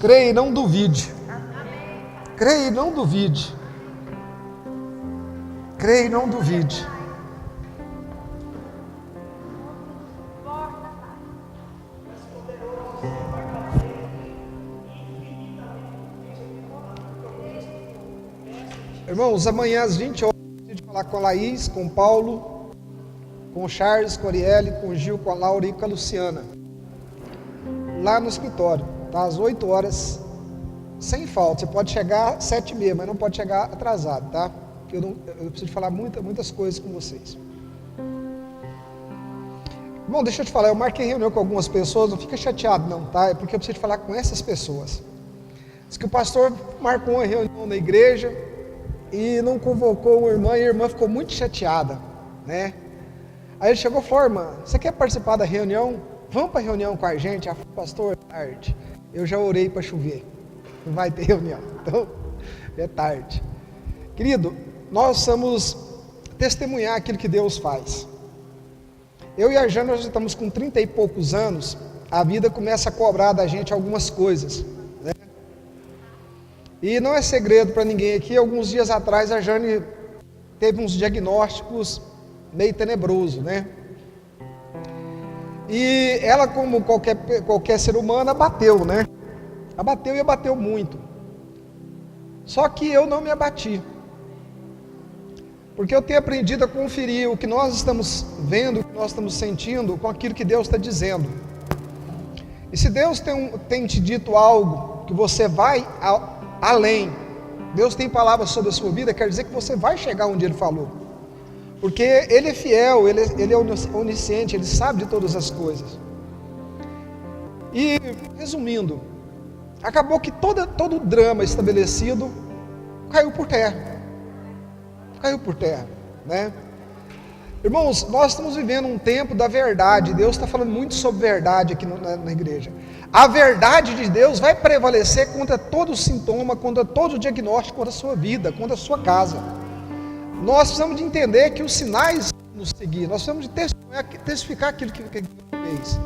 Creia e não duvide. Creia e não duvide. Creia e não duvide. Irmãos, amanhã às 20 horas, eu preciso falar com a Laís, com o Paulo, com o Charles, com a Arielle, com o Gil, com a Laura e com a Luciana. Lá no escritório, tá? Às 8 horas, sem falta. Você pode chegar às 7h30, mas não pode chegar atrasado, tá? Porque eu preciso falar muitas coisas com vocês. Bom, deixa eu te falar, eu marquei reunião com algumas pessoas, não fica chateado não, tá? É porque eu preciso falar com essas pessoas. Diz que o pastor marcou uma reunião na igreja e não convocou uma irmã, e a irmã ficou muito chateada, né? Aí ele chegou e falou: irmã, você quer participar da reunião? Vamos para a reunião com a gente? Ah, pastor, é tarde. Eu já orei para chover, não vai ter reunião, então é tarde. Querido, nós vamos testemunhar aquilo que Deus faz. Eu e a Jana, nós estamos com 30 e poucos anos, a vida começa a cobrar da gente algumas coisas, né? E não é segredo para ninguém aqui, alguns dias atrás a Jane teve uns diagnósticos meio tenebrosos, né? E ela, como qualquer ser humano, abateu, né? Abateu e abateu muito. Só que eu não me abati, porque eu tenho aprendido a conferir o que nós estamos vendo, o que nós estamos sentindo, com aquilo que Deus está dizendo. E se Deus tem te dito algo, que você vai além, Deus tem palavras sobre a sua vida, quer dizer que você vai chegar onde Ele falou, porque Ele é fiel, Ele é onisciente, Ele sabe de todas as coisas. E, resumindo, acabou que todo o drama estabelecido caiu por terra, né? Irmãos, nós estamos vivendo um tempo da verdade. Deus está falando muito sobre verdade aqui na igreja. A verdade de Deus vai prevalecer contra todo sintoma, contra todo diagnóstico, contra a sua vida, contra a sua casa. Nós precisamos de entender que os sinais nos seguir, nós precisamos de testificar aquilo que Deus fez.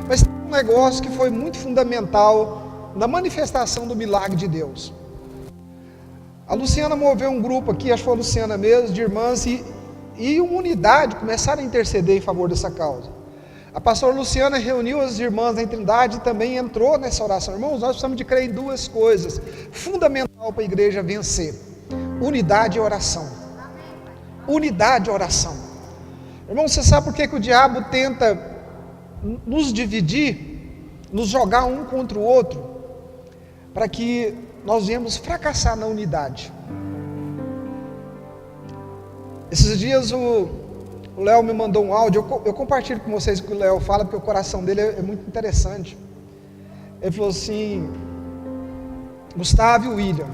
Mas tem um negócio que foi muito fundamental na manifestação do milagre de Deus. A Luciana moveu um grupo aqui, acho que foi a Luciana mesmo, de irmãs, e uma unidade começaram a interceder em favor dessa causa. A pastora Luciana reuniu as irmãs da Trindade e também entrou nessa oração. Irmãos, nós precisamos de crer em duas coisas, fundamental para a igreja vencer: unidade e oração. Unidade e oração. Irmãos, você sabe por que o diabo tenta nos dividir, nos jogar um contra o outro? Para que nós viemos fracassar na unidade. Esses dias o Léo me mandou um áudio, eu compartilho com vocês o que o Léo fala, porque o coração dele é muito interessante. Ele falou assim: Gustavo e William,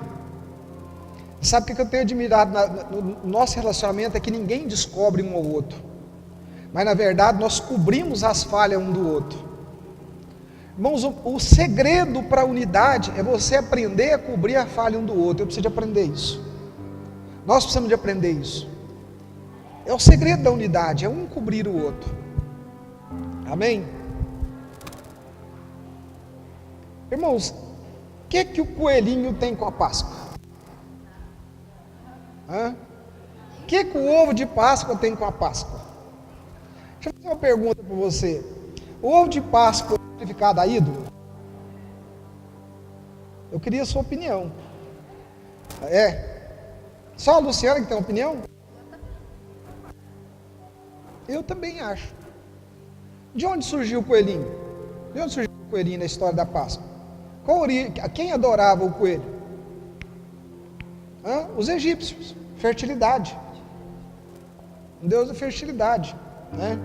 sabe o que eu tenho admirado no nosso relacionamento? É que ninguém descobre um ao outro, mas na verdade nós cobrimos as falhas um do outro. Irmãos, o segredo para a unidade é você aprender a cobrir a falha um do outro. Eu preciso de aprender isso. Nós precisamos de aprender isso. É o segredo da unidade, é um cobrir o outro. Amém? Irmãos, o que o coelhinho tem com a Páscoa? O que o ovo de Páscoa tem com a Páscoa? Deixa eu fazer uma pergunta para você. O ovo de Páscoa é sacrificado a ídolo? Eu queria a sua opinião. Só a Luciana que tem uma opinião? Eu também acho. De onde surgiu o coelhinho? De onde surgiu o coelhinho na história da Páscoa? Quem adorava o coelho? Os egípcios. Fertilidade. Um Deus da fertilidade, né?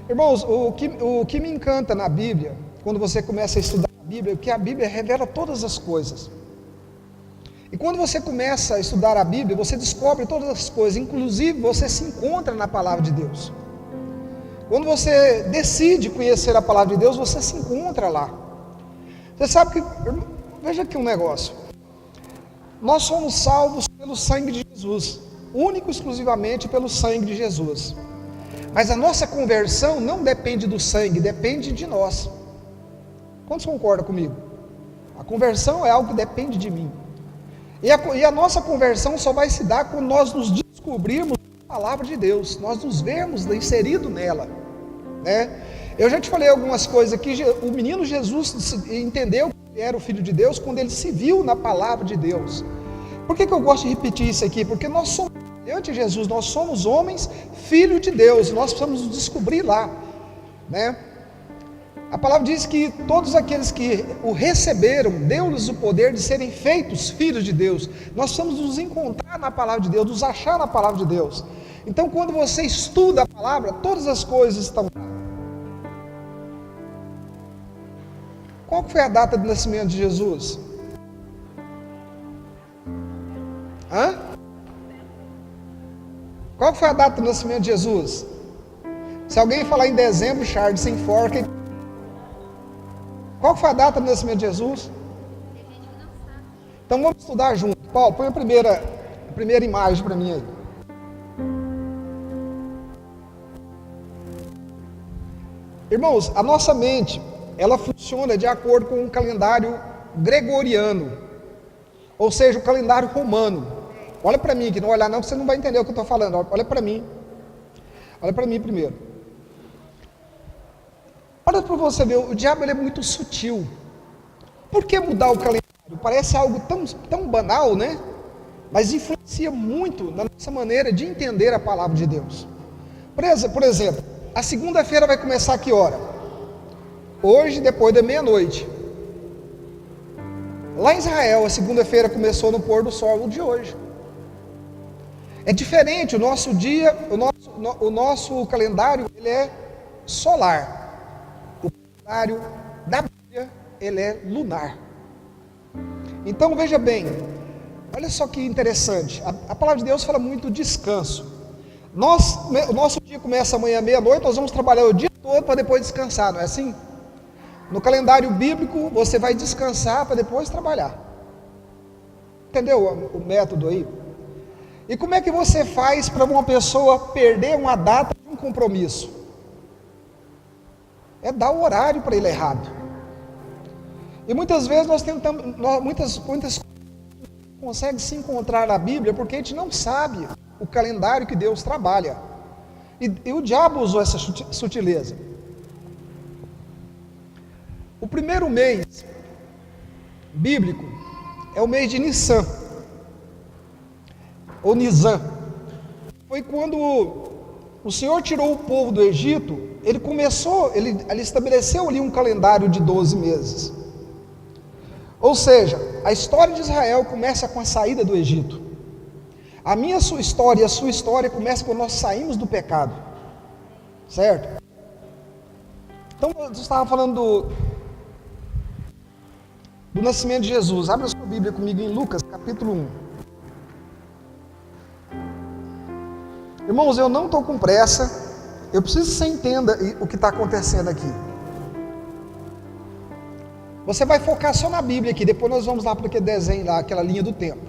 Irmãos, o que me encanta na Bíblia, quando você começa a estudar a Bíblia, é que a Bíblia revela todas as coisas. E quando você começa a estudar a Bíblia, você descobre todas as coisas, inclusive você se encontra na palavra de Deus. Quando você decide conhecer a palavra de Deus, você se encontra lá. Você sabe que, veja aqui um negócio, nós somos salvos pelo sangue de Jesus, único e exclusivamente pelo sangue de Jesus. Mas a nossa conversão não depende do sangue, depende de nós. Quantos concordam comigo? A conversão é algo que depende de mim. E a nossa conversão só vai se dar quando nós nos descobrirmos a palavra de Deus, nós nos vermos inseridos nela, né? Eu já te falei algumas coisas aqui. O menino Jesus entendeu que ele era o Filho de Deus quando ele se viu na palavra de Deus. Por que eu gosto de repetir isso aqui? Porque nós somos, diante de Jesus, nós somos homens, filhos de Deus, nós precisamos nos descobrir lá, né? A palavra diz que todos aqueles que o receberam, deu-lhes o poder de serem feitos filhos de Deus. Nós precisamos nos encontrar na palavra de Deus, nos achar na palavra de Deus. Então, quando você estuda a palavra, todas as coisas estão lá. Qual foi a data do nascimento de Jesus? Qual foi a data do nascimento de Jesus? Se alguém falar em dezembro, Charles, sem enforca. Qual foi a data do nascimento de Jesus? Então vamos estudar junto. Paulo, põe a primeira imagem para mim aí. Irmãos, a nossa mente, ela funciona de acordo com o calendário gregoriano, ou seja, o calendário romano. Olha para mim, que não olhar não, você não vai entender o que eu estou falando. Olha para mim. Olha para mim primeiro. Olha para você ver, o diabo ele é muito sutil. Por que mudar o calendário? Parece algo tão banal, né? Mas influencia muito na nossa maneira de entender a palavra de Deus. Por exemplo, a segunda-feira vai começar a que hora? Hoje, depois da meia-noite. Lá em Israel, a segunda-feira começou no pôr do sol de hoje. É diferente, o nosso dia, o nosso calendário, ele é solar. O calendário da Bíblia, ele é lunar. Então, veja bem, olha só que interessante, a palavra de Deus fala muito descanso. O nosso dia começa amanhã meia-noite, nós vamos trabalhar o dia todo para depois descansar, não é assim? No calendário bíblico, você vai descansar para depois trabalhar. Entendeu o método aí? E como é que você faz para uma pessoa perder uma data de um compromisso? É dar o horário para ele errado. E muitas vezes nós tentamos, muitas coisas conseguem se encontrar na Bíblia porque a gente não sabe o calendário que Deus trabalha. E o diabo usou essa sutileza. O primeiro mês bíblico é o mês de Nissan, ou Nisan. Foi quando o Senhor tirou o povo do Egito. Ele estabeleceu ali um calendário de 12 meses. Ou seja, a história de Israel começa com a saída do Egito. A sua história e a sua história começa quando nós saímos do pecado. Certo? Então, eu estava falando do nascimento de Jesus. Abra a sua Bíblia comigo em Lucas, capítulo 1. Irmãos, eu não estou com pressa. Eu preciso que você entenda o que está acontecendo aqui. Você vai focar só na Bíblia aqui. Depois nós vamos lá para aquele desenho lá, aquela linha do tempo.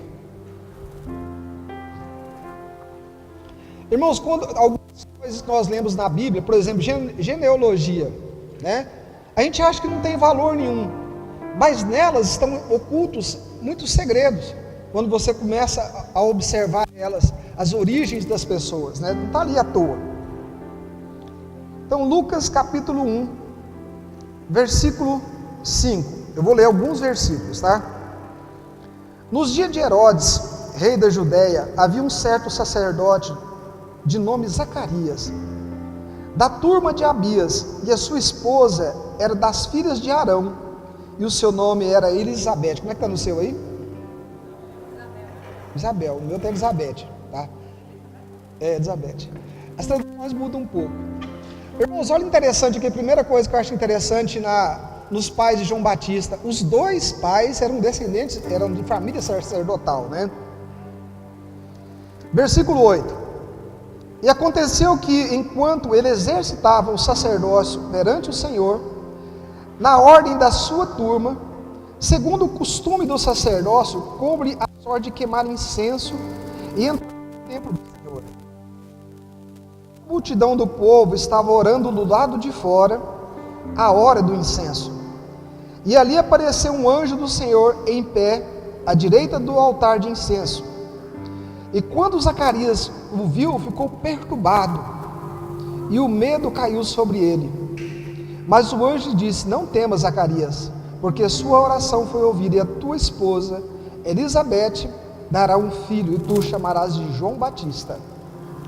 Irmãos, quando algumas coisas que nós lemos na Bíblia, por exemplo, genealogia, né? A gente acha que não tem valor nenhum, mas nelas estão ocultos muitos segredos. Quando você começa a observar elas, as origens das pessoas, né? Não está ali à toa. Então, Lucas capítulo 1, versículo 5. Eu vou ler alguns versículos, tá? Nos dias de Herodes, rei da Judéia, havia um certo sacerdote de nome Zacarias, da turma de Abias, e a sua esposa era das filhas de Arão, e o seu nome era Elizabeth. Como é que está no seu aí? Isabel. O meu está Elizabeth, tá? É, Elizabeth. As traduções mudam um pouco. Irmãos, olha interessante aqui, a primeira coisa que eu acho interessante nos pais de João Batista. Os dois pais eram descendentes, eram de família sacerdotal, né? Versículo 8. E aconteceu que, enquanto ele exercitava o sacerdócio perante o Senhor, na ordem da sua turma, segundo o costume do sacerdócio, coube a sorte de queimar incenso e entrar no templo do Senhor. A multidão do povo estava orando do lado de fora, à hora do incenso. E ali apareceu um anjo do Senhor em pé, à direita do altar de incenso. E quando Zacarias o viu, ficou perturbado, e o medo caiu sobre ele. Mas o anjo disse: não temas, Zacarias, porque sua oração foi ouvida, e a tua esposa, Elizabeth, dará um filho, e tu o chamarás de João Batista.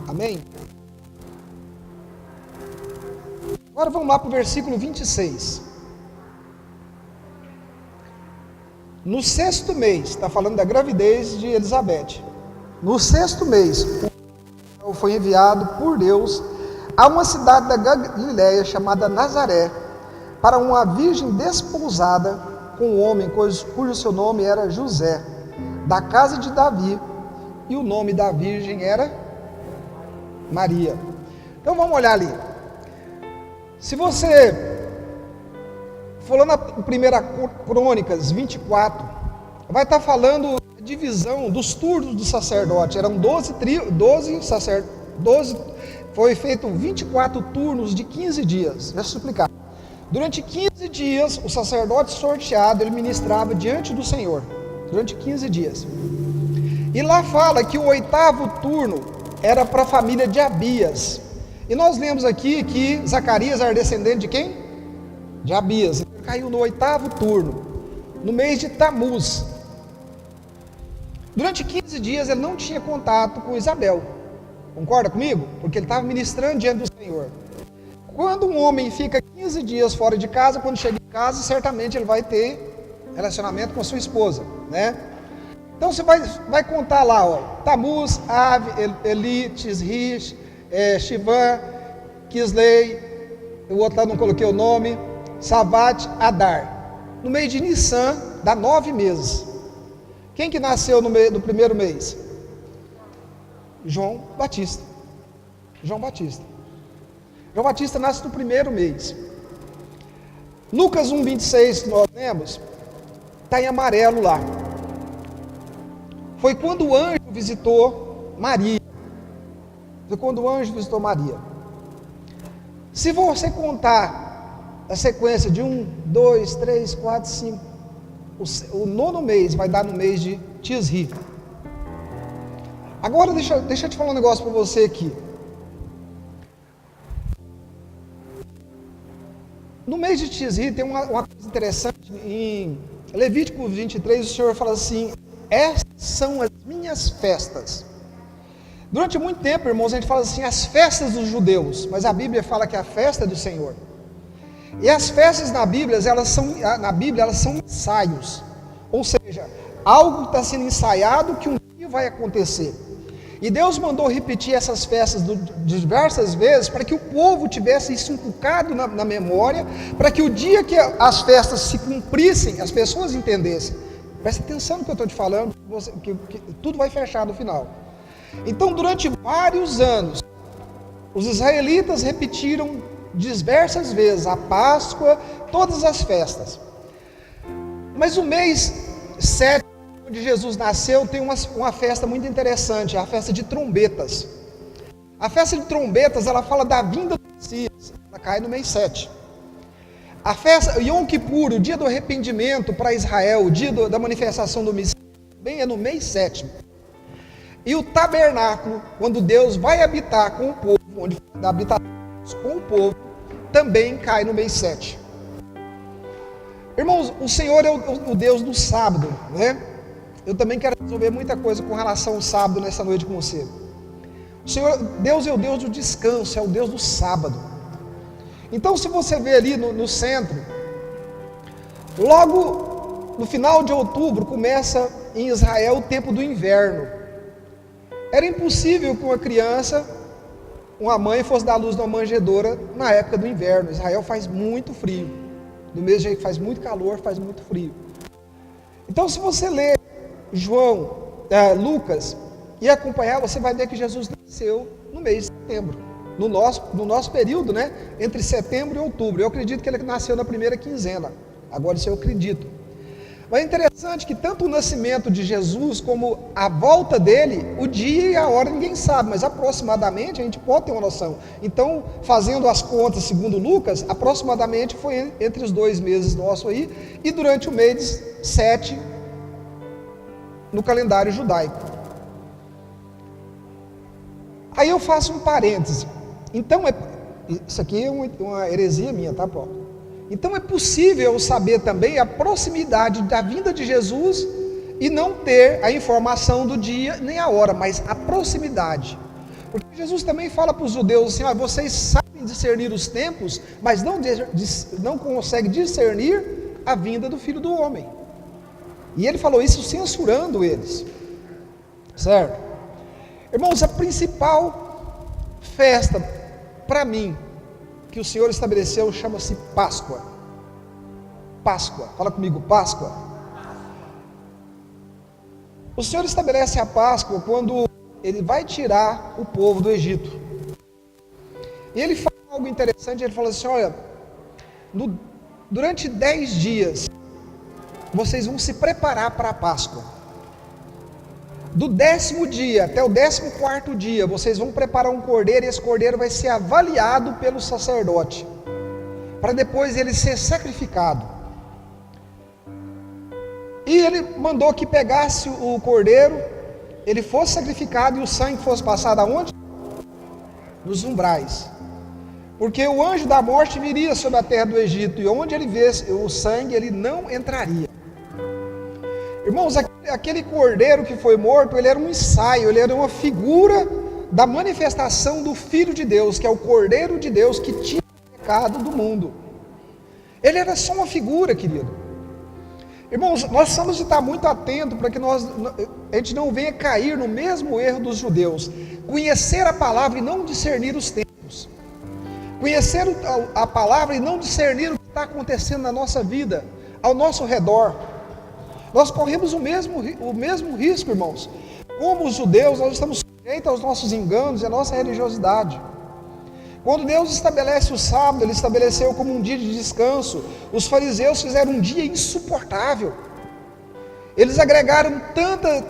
Amém? Agora vamos lá para o versículo 26. No 6º mês, está falando da gravidez de Elizabeth. No 6º mês, o anjo foi enviado por Deus a uma cidade da Galiléia chamada Nazaré, para uma virgem desposada com um homem cujo seu nome era José, da casa de Davi, e o nome da virgem era Maria. Então vamos olhar ali. Se você for lá na 1 Crônicas 24, vai estar falando a divisão dos turnos do sacerdote. Eram 12 sacerdotes, foi feito 24 turnos de 15 dias. Deixa eu explicar. Durante 15 dias, o sacerdote sorteado, ele ministrava diante do Senhor, durante 15 dias. E lá fala que o 8º turno era para a família de Abias. E nós lemos aqui que Zacarias era descendente de quem? De Abias. Ele caiu no 8º turno, no mês de Tamuz. Durante 15 dias ele não tinha contato com Isabel. Concorda comigo? Porque ele estava ministrando diante do Senhor. Quando um homem fica 15 dias fora de casa, quando chega em casa, certamente ele vai ter relacionamento com a sua esposa, né? Então você vai contar lá, ó, Tamuz, Av, Eli, Tisri, Shivan, Kislei, o outro lá não coloquei o nome, Savat, Adar. No mês de Nissan, dá 9 meses. Quem que nasceu no primeiro mês? João Batista. João Batista. João Batista nasce no primeiro mês. Lucas 1,26, que nós lemos, está em amarelo lá. Foi quando o anjo visitou Maria. Foi quando o anjo visitou Maria. Se você contar a sequência de 1, 2, 3, 4, 5, o 9º mês vai dar no mês de Tisri. Agora deixa eu te falar um negócio para você aqui. No mês de Tisri tem uma coisa interessante. Em Levítico 23 o Senhor fala assim: essas são as minhas festas. Durante muito tempo, irmãos, a gente fala assim, as festas dos judeus, mas a Bíblia fala que é a festa do Senhor. E as festas na Bíblia, elas são ensaios, ou seja, algo que está sendo ensaiado que um dia vai acontecer. E Deus mandou repetir essas festas diversas vezes para que o povo tivesse isso inculcado na memória, para que o dia que as festas se cumprissem, as pessoas entendessem. Presta atenção no que eu estou te falando, que tudo vai fechar no final. Então, durante vários anos, os israelitas repetiram diversas vezes a Páscoa, todas as festas. Mas o mês 7, onde Jesus nasceu, tem uma festa muito interessante, a festa de trombetas. A festa de trombetas, ela fala da vinda do Messias, ela cai no mês 7. A festa Yom Kippur, o dia do arrependimento para Israel, o dia da manifestação do Messias, também é no mês 7. E o tabernáculo, quando Deus vai habitar com o povo, onde habita com o povo, também cai no mês 7. Irmãos, o Senhor é o Deus do sábado, né? Eu também quero resolver muita coisa com relação ao sábado nessa noite com você. O Senhor, Deus é o Deus do descanso, é o Deus do sábado. Então, se você vê ali no centro, logo no final de outubro começa em Israel o tempo do inverno. Era impossível que uma criança, uma mãe fosse dar luz numa manjedoura na época do inverno. Israel faz muito frio. Do mesmo jeito que faz muito calor, faz muito frio. Então, se você ler Lucas e acompanhar, você vai ver que Jesus nasceu no mês de setembro. No nosso período, né? Entre setembro e outubro. Eu acredito que ele nasceu na primeira quinzena. Agora isso eu acredito. Mas é interessante que tanto o nascimento de Jesus como a volta dele, o dia e a hora ninguém sabe, mas aproximadamente a gente pode ter uma noção. Então, fazendo as contas segundo Lucas, aproximadamente foi entre os 2 meses nossos aí, e durante o mês 7 no calendário judaico. Aí eu faço um parêntese. Então, isso aqui é uma heresia minha, tá, Paulo? Então é possível saber também a proximidade da vinda de Jesus e não ter a informação do dia nem a hora, mas a proximidade. Porque Jesus também fala para os judeus assim: vocês sabem discernir os tempos, mas não conseguem discernir a vinda do Filho do Homem. E ele falou isso censurando eles, certo? Irmãos, a principal festa para mim que o Senhor estabeleceu chama-se Páscoa. Páscoa, fala comigo, Páscoa. O Senhor estabelece a Páscoa quando Ele vai tirar o povo do Egito. E Ele fala algo interessante, Ele fala assim: olha, durante 10 dias, vocês vão se preparar para a Páscoa. Do 10º dia até o 14º dia, vocês vão preparar um cordeiro, e esse cordeiro vai ser avaliado pelo sacerdote, para depois ele ser sacrificado. E ele mandou que pegasse o cordeiro, ele fosse sacrificado e o sangue fosse passado aonde? Nos umbrais. Porque o anjo da morte viria sobre a terra do Egito, e onde ele visse o sangue, ele não entraria. Irmãos, aquele cordeiro que foi morto, ele era um ensaio, ele era uma figura da manifestação do Filho de Deus, que é o Cordeiro de Deus que tira o pecado do mundo. Ele era só uma figura, querido. Irmãos, nós precisamos estar muito atentos para que a gente não venha cair no mesmo erro dos judeus. Conhecer a palavra e não discernir os tempos. Conhecer a palavra e não discernir o que está acontecendo na nossa vida, ao nosso redor. Nós corremos o mesmo risco, irmãos. Como os judeus, nós estamos sujeitos aos nossos enganos e à nossa religiosidade. Quando Deus estabelece o sábado, Ele estabeleceu como um dia de descanso. Os fariseus fizeram um dia insuportável. Eles agregaram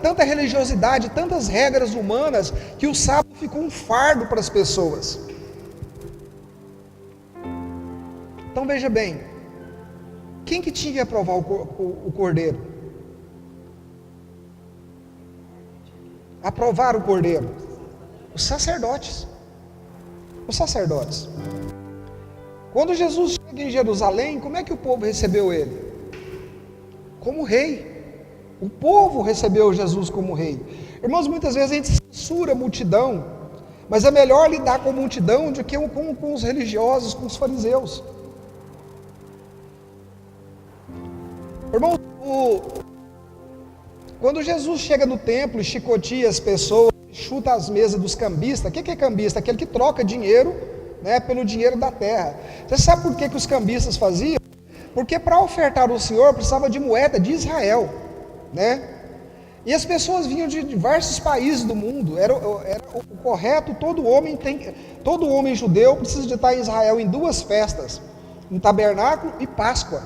tanta religiosidade, tantas regras humanas, que o sábado ficou um fardo para as pessoas. Então veja bem, quem que tinha que aprovar o cordeiro? Aprovar o cordeiro? Os sacerdotes. Os sacerdotes. Quando Jesus chega em Jerusalém, como é que o povo recebeu ele? Como rei. O povo recebeu Jesus como rei. Irmãos, muitas vezes a gente censura a multidão, mas é melhor lidar com a multidão do que com os religiosos, com os fariseus. Irmãos, quando Jesus chega no templo e chicoteia as pessoas, chuta as mesas dos cambistas. O que é cambista? Aquele que troca dinheiro, né, pelo dinheiro da terra. Você sabe por que os cambistas faziam? Porque para ofertar ao Senhor precisava de moeda de Israel, né? E as pessoas vinham de diversos países do mundo. Era o correto. Todo homem judeu precisa de estar em Israel em 2 festas, em tabernáculo e Páscoa.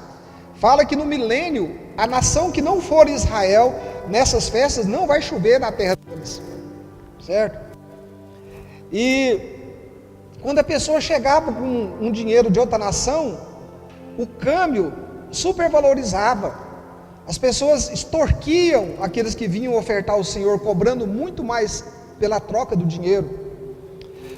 Fala que no milênio, a nação que não for Israel, nessas festas, não vai chover na terra deles, certo? E quando a pessoa chegava com um dinheiro de outra nação, o câmbio supervalorizava. As pessoas extorquiam aqueles que vinham ofertar ao Senhor, cobrando muito mais pela troca do dinheiro.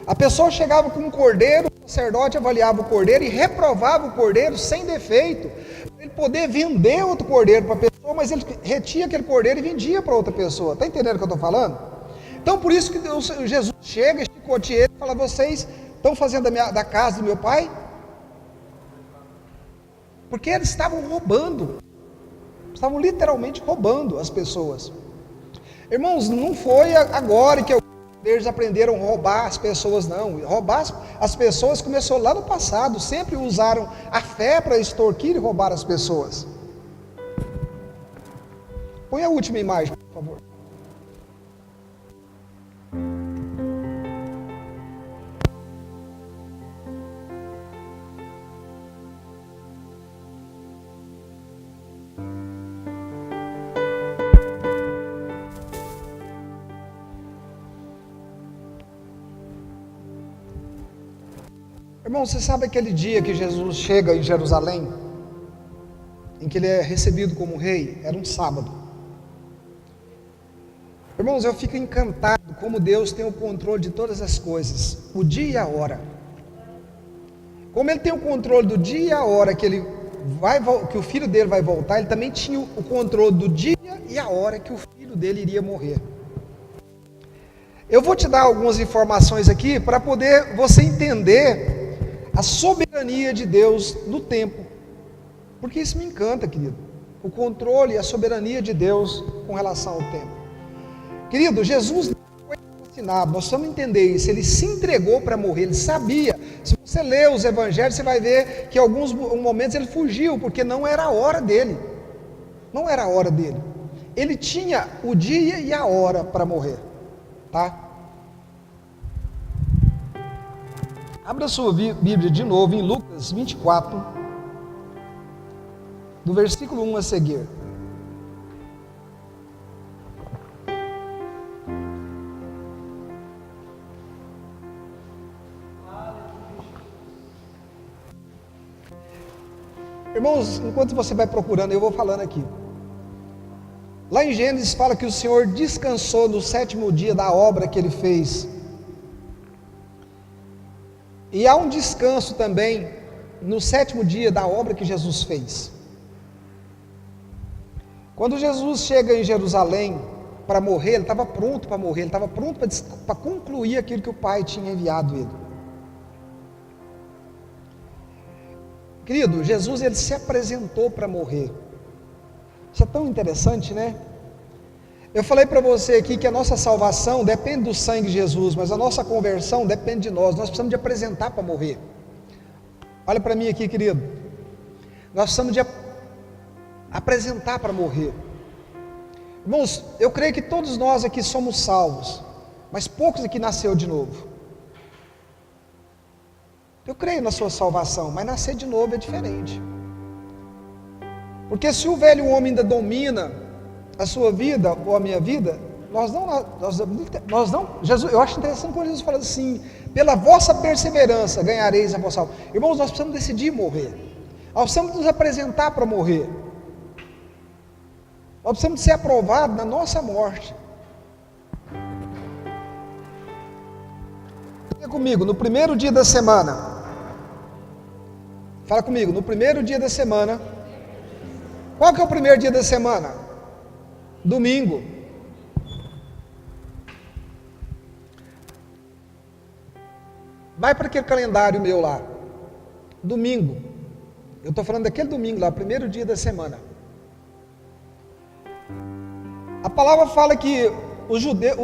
A pessoa chegava com um cordeiro, o sacerdote avaliava o cordeiro e reprovava o cordeiro sem defeito, para ele poder vender outro cordeiro para a pessoa, mas ele retia aquele cordeiro e vendia para outra pessoa. Está entendendo o que eu estou falando? Então por isso que Jesus chega, chicoteia ele e fala: vocês estão fazendo da casa do meu pai? Porque eles estavam roubando, estavam literalmente roubando as pessoas. Irmãos, não foi agora que eles aprenderam a roubar as pessoas, não. Roubar as pessoas começou lá no passado. Sempre usaram a fé para extorquir e roubar as pessoas. Põe a última imagem, por favor. Irmão, você sabe aquele dia que Jesus chega em Jerusalém, em que ele é recebido como rei? Era um sábado. Irmãos, eu fico encantado como Deus tem o controle de todas as coisas, o dia e a hora. Como ele tem o controle do dia e a hora que o filho dele vai voltar, ele também tinha o controle do dia e a hora que o filho dele iria morrer. Eu vou te dar algumas informações aqui para poder você entender a soberania de Deus no tempo, porque isso me encanta, querido, o controle e a soberania de Deus com relação ao tempo. Querido, Jesus não foi assassinado, nós precisamos entender isso, ele se entregou para morrer, ele sabia. Se você ler os evangelhos, você vai ver que em alguns momentos ele fugiu, porque não era a hora dele, não era a hora dele, ele tinha o dia e a hora para morrer, tá? Abra a sua Bíblia de novo em Lucas 24, do versículo 1 a seguir. Irmãos, enquanto você vai procurando, eu vou falando aqui. Lá em Gênesis fala que o Senhor descansou no 7º dia da obra que ele fez. E há um descanso também no 7º dia da obra que Jesus fez. Quando Jesus chega em Jerusalém para morrer, ele estava pronto para morrer, ele estava pronto para concluir aquilo que o Pai tinha enviado ele. Querido, Jesus ele se apresentou para morrer. Isso é tão interessante, né? Eu falei para você aqui que a nossa salvação depende do sangue de Jesus, mas a nossa conversão depende de nós. Nós precisamos de apresentar para morrer. Olha para mim aqui, querido. Nós precisamos de apresentar para morrer. Irmãos, eu creio que todos nós aqui somos salvos, mas poucos aqui nasceu de novo. Eu creio na sua salvação, mas nascer de novo é diferente. Porque se o velho homem ainda domina a sua vida ou a minha vida, nós não, Jesus, eu acho interessante quando Jesus fala assim: pela vossa perseverança ganhareis a vossa alma. Irmãos, nós precisamos decidir morrer, nós precisamos nos apresentar para morrer, nós precisamos ser aprovados na nossa morte. Fica comigo, no primeiro dia da semana, fala comigo, no primeiro dia da semana. Qual que é o primeiro dia da semana? Domingo. Vai para aquele calendário meu lá. Domingo. Eu estou falando daquele domingo lá, primeiro dia da semana. A palavra fala que o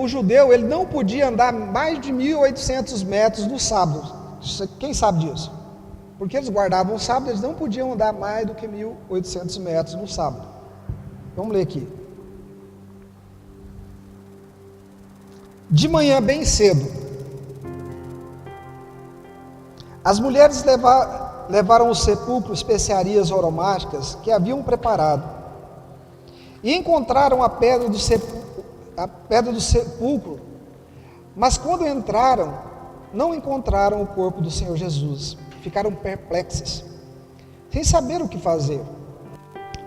judeu ele não podia andar mais de 1.800 metros no sábado. Quem sabe disso? Porque eles guardavam o sábado, eles não podiam andar mais do que 1.800 metros no sábado. Vamos ler aqui. De manhã bem cedo, as mulheres levaram ao sepulcro especiarias aromáticas que haviam preparado, e encontraram a pedra do sepulcro, mas quando entraram, não encontraram o corpo do Senhor Jesus. Ficaram perplexas, sem saber o que fazer.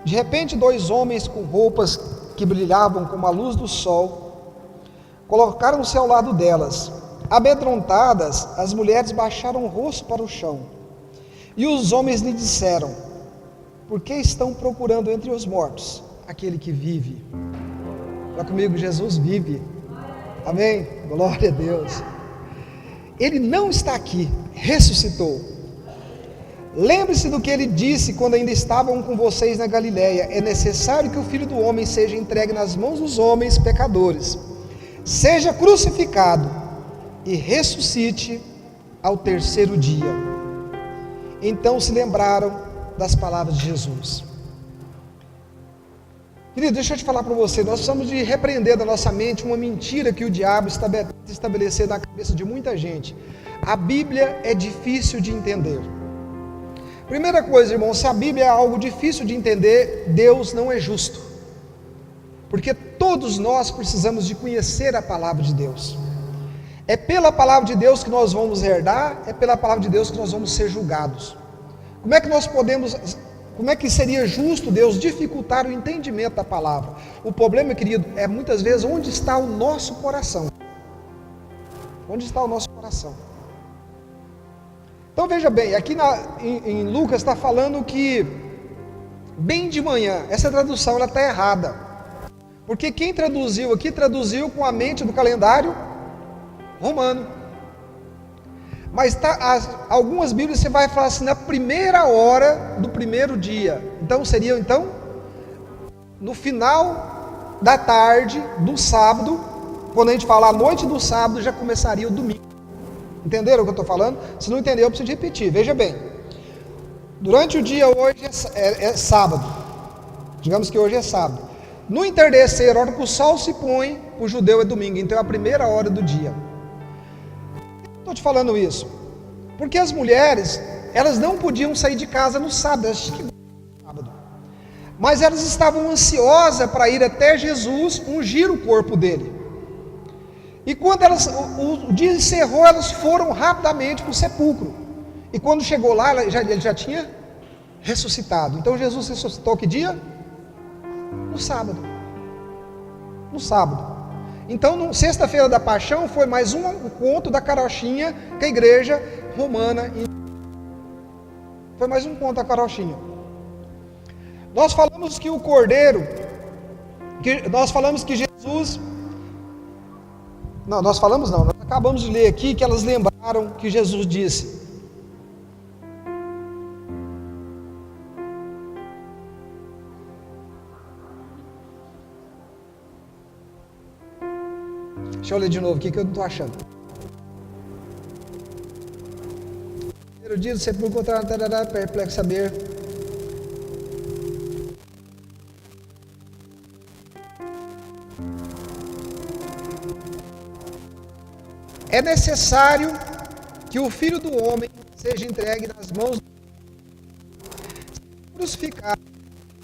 De repente, 2 homens com roupas que brilhavam como a luz do sol colocaram-se ao lado delas. Amedrontadas, as mulheres baixaram o rosto para o chão. E os homens lhe disseram: por que estão procurando entre os mortos aquele que vive? Fala comigo, Jesus vive. Amém? Glória a Deus. Ele não está aqui, ressuscitou. Lembre-se do que ele disse quando ainda estavam com vocês na Galileia: é necessário que o Filho do Homem seja entregue nas mãos dos homens pecadores, seja crucificado e ressuscite ao 3º dia. Então se lembraram das palavras de Jesus. Querido, deixa eu te falar para você, nós precisamos de repreender da nossa mente uma mentira que o diabo estabeleceu na cabeça de muita gente. A Bíblia é difícil de entender. Primeira coisa, irmão, se a Bíblia é algo difícil de entender, Deus não é justo. Porque todos nós precisamos de conhecer a palavra de Deus. É pela palavra de Deus que nós vamos herdar, é pela palavra de Deus que nós vamos ser julgados. Como é que seria justo Deus dificultar o entendimento da palavra? O problema, querido, é muitas vezes onde está o nosso coração. Onde está o nosso coração? Então veja bem, aqui em Lucas está falando que bem de manhã, essa tradução está errada. Porque quem traduziu aqui, traduziu com a mente do calendário romano. Mas algumas Bíblias você vai falar assim, na primeira hora do primeiro dia. Então seria no final da tarde do sábado, quando a gente fala a noite do sábado, já começaria o domingo. Entenderam o que eu estou falando? Se não entendeu, eu preciso repetir. Veja bem, durante o dia hoje é sábado. Digamos que hoje é sábado. No entardecer, a hora que o sol se põe, o judeu é domingo. Então é a primeira hora do dia. Estou te falando isso porque as mulheres, elas não podiam sair de casa no sábado, elas tinham que ir no sábado. Mas elas estavam ansiosas para ir até Jesus ungir o corpo dele. E quando o dia encerrou, elas foram rapidamente para o sepulcro. E quando chegou lá, ele já tinha ressuscitado. Então Jesus ressuscitou que dia? No sábado. No sábado. Então, sexta-feira da Paixão foi mais um conto da carochinha que a igreja romana. Foi mais um conto da carochinha. Nós falamos que o Cordeiro, nós falamos que Jesus. Não, nós acabamos de ler aqui que elas lembraram que Jesus disse. Deixa eu ler de novo aqui que eu não estou achando. Primeiro dia, você por encontrar perplexo saber. É necessário que o Filho do Homem seja entregue nas mãos do crucificado.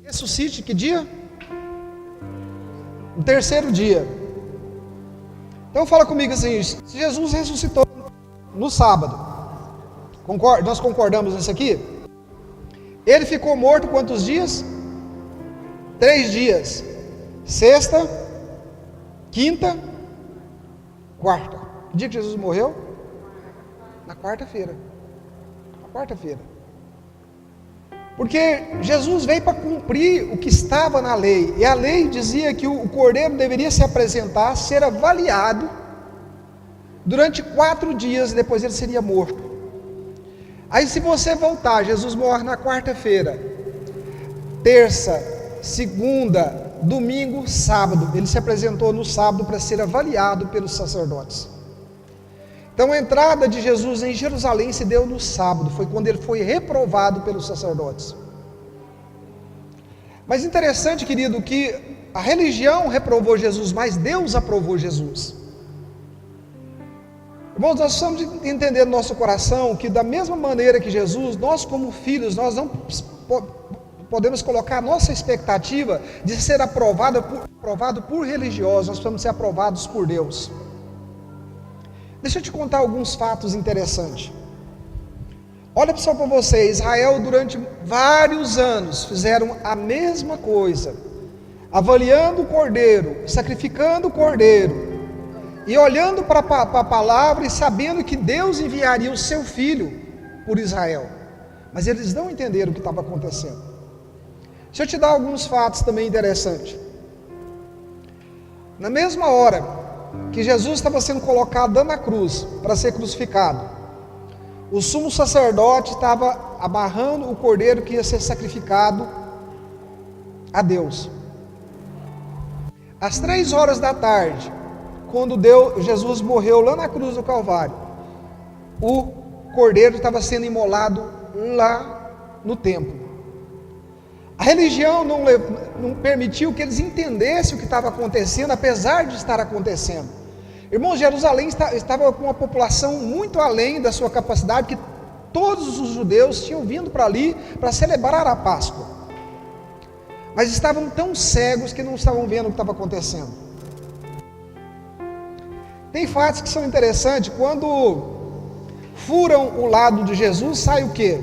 Ressuscite que dia? No terceiro dia. Então fala comigo assim, se Jesus ressuscitou no sábado, nós concordamos nisso aqui? Ele ficou morto quantos dias? 3 dias. Sexta, quinta, quarta. Que dia que Jesus morreu? Na quarta-feira. Na quarta-feira. Porque Jesus veio para cumprir o que estava na lei. E a lei dizia que o cordeiro deveria se apresentar, ser avaliado durante 4 dias, e depois ele seria morto. Aí se você voltar, Jesus morre na quarta-feira, terça, segunda, domingo, sábado. Ele se apresentou no sábado para ser avaliado pelos sacerdotes. Então a entrada de Jesus em Jerusalém se deu no sábado, foi quando ele foi reprovado pelos sacerdotes. Mas interessante, querido, que a religião reprovou Jesus, mas Deus aprovou Jesus. Irmãos, nós precisamos entender no nosso coração que da mesma maneira que Jesus, nós como filhos, nós não podemos colocar a nossa expectativa de ser aprovado por religiosos, nós precisamos ser aprovados por Deus. Deixa eu te contar alguns fatos interessantes. Olha só para você, Israel durante vários anos fizeram a mesma coisa, avaliando o cordeiro, sacrificando o cordeiro, e olhando para a palavra e sabendo que Deus enviaria o seu filho por Israel. Mas eles não entenderam o que estava acontecendo. Deixa eu te dar alguns fatos também interessantes. Na mesma hora que Jesus estava sendo colocado na cruz para ser crucificado, o sumo sacerdote estava amarrando o cordeiro que ia ser sacrificado a Deus. Às 3 horas da tarde, quando Jesus morreu lá na cruz do Calvário, o cordeiro estava sendo imolado lá no templo. A religião não permitiu que eles entendessem o que estava acontecendo, apesar de estar acontecendo. Irmãos, Jerusalém estava com uma população muito além da sua capacidade, que todos os judeus tinham vindo para ali para celebrar a Páscoa. Mas estavam tão cegos que não estavam vendo o que estava acontecendo. Tem fatos que são interessantes. Quando furam o lado de Jesus, sai o quê?